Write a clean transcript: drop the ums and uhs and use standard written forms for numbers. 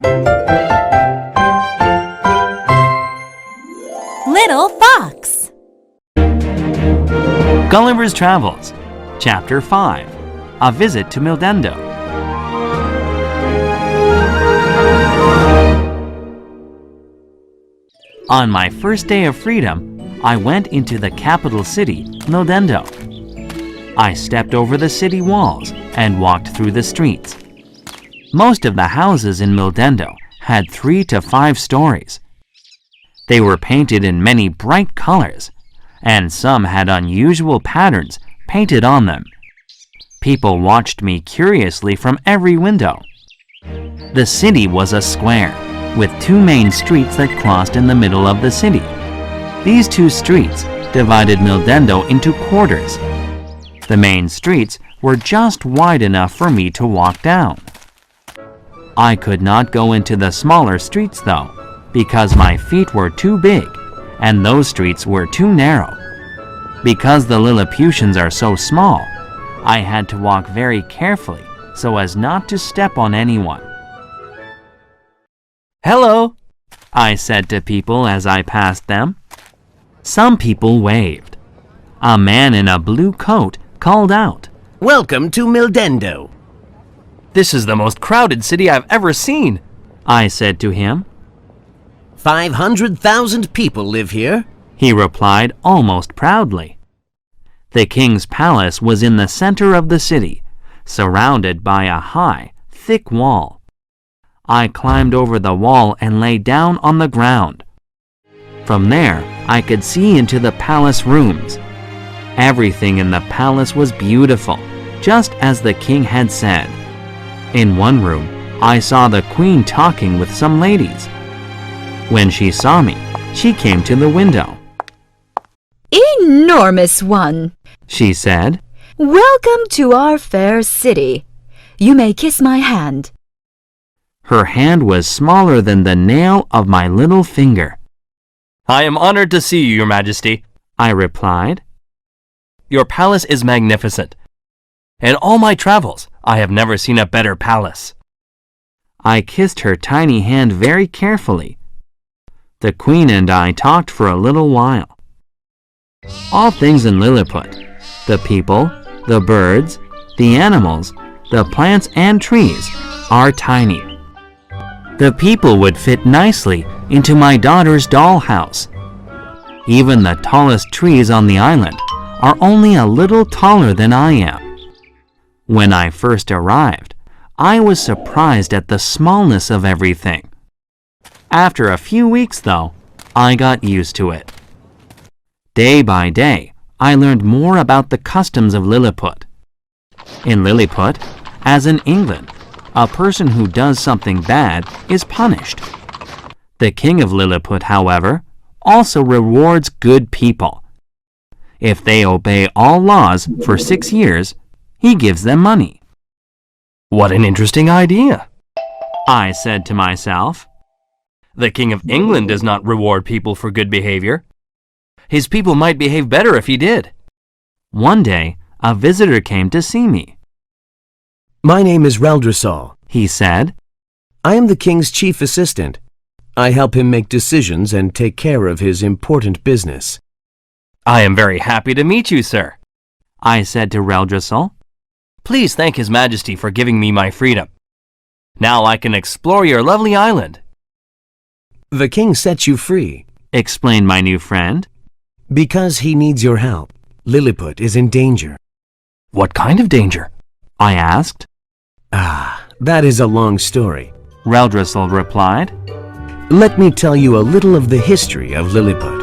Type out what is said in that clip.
Little Fox. Gulliver's Travels, Chapter 5, A Visit to Mildendo. On my first day of freedom, I went into the capital city, Mildendo. I stepped over the city walls and walked through the streets. Most of the houses in Mildendo had 3 to 5 stories. They were painted in many bright colors, and some had unusual patterns painted on them. People watched me curiously from every window. The city was a square, with 2 main streets that crossed in the middle of the city. These 2 streets divided Mildendo into quarters. The main streets were just wide enough for me to walk down. I could not go into the smaller streets, though, because my feet were too big, and those streets were too narrow. Because the Lilliputians are so small, I had to walk very carefully so as not to step on anyone. "Hello," I said to people as I passed them. Some people waved. A man in a blue coat called out, "Welcome to Mildendo." "This is the most crowded city I've ever seen," I said to him. 500,000 people live here. He replied almost proudly. The king's palace was in the center of the city, surrounded by a high, thick wall. I climbed over the wall and lay down on the ground. From there, I could see into the palace rooms. Everything in the palace was beautiful, just as the king had said. In one room, I saw the queen talking with some ladies. When she saw me, she came to the window. "Enormous one," she said. "Welcome to our fair city. You may kiss my hand." Her hand was smaller than the nail of my little finger. "I am honored to see you, Your Majesty," I replied. "Your palace is magnificent. In all my travels, I have never seen a better palace." I kissed her tiny hand very carefully. The queen and I talked for a little while. All things in Lilliput, the people, the birds, the animals, the plants and trees, are tiny. The people would fit nicely into my daughter's dollhouse. Even the tallest trees on the island are only a little taller than I am. When I first arrived, I was surprised at the smallness of everything. After a few weeks, though, I got used to it. Day by day, I learned more about the customs of Lilliput. In Lilliput, as in England, a person who does something bad is punished. The king of Lilliput, however, also rewards good people. If they obey all laws for 6 years, he gives them money. "What an interesting idea," I said to myself. "The King of England does not reward people for good behavior. His people might behave better if he did." One day, a visitor came to see me. My name is Reldresal, He said. I am the king's chief assistant. I help him make decisions and take care of his important business. "I am very happy to meet you, sir," I said to Reldresal. "Please thank His Majesty for giving me my freedom. Now I can explore your lovely island." The king sets you free, explained my new friend. because he needs your help. Lilliput is in danger. "What kind of danger?" I asked. That is a long story. Reldresal replied. Let me tell you a little of the history of Lilliput.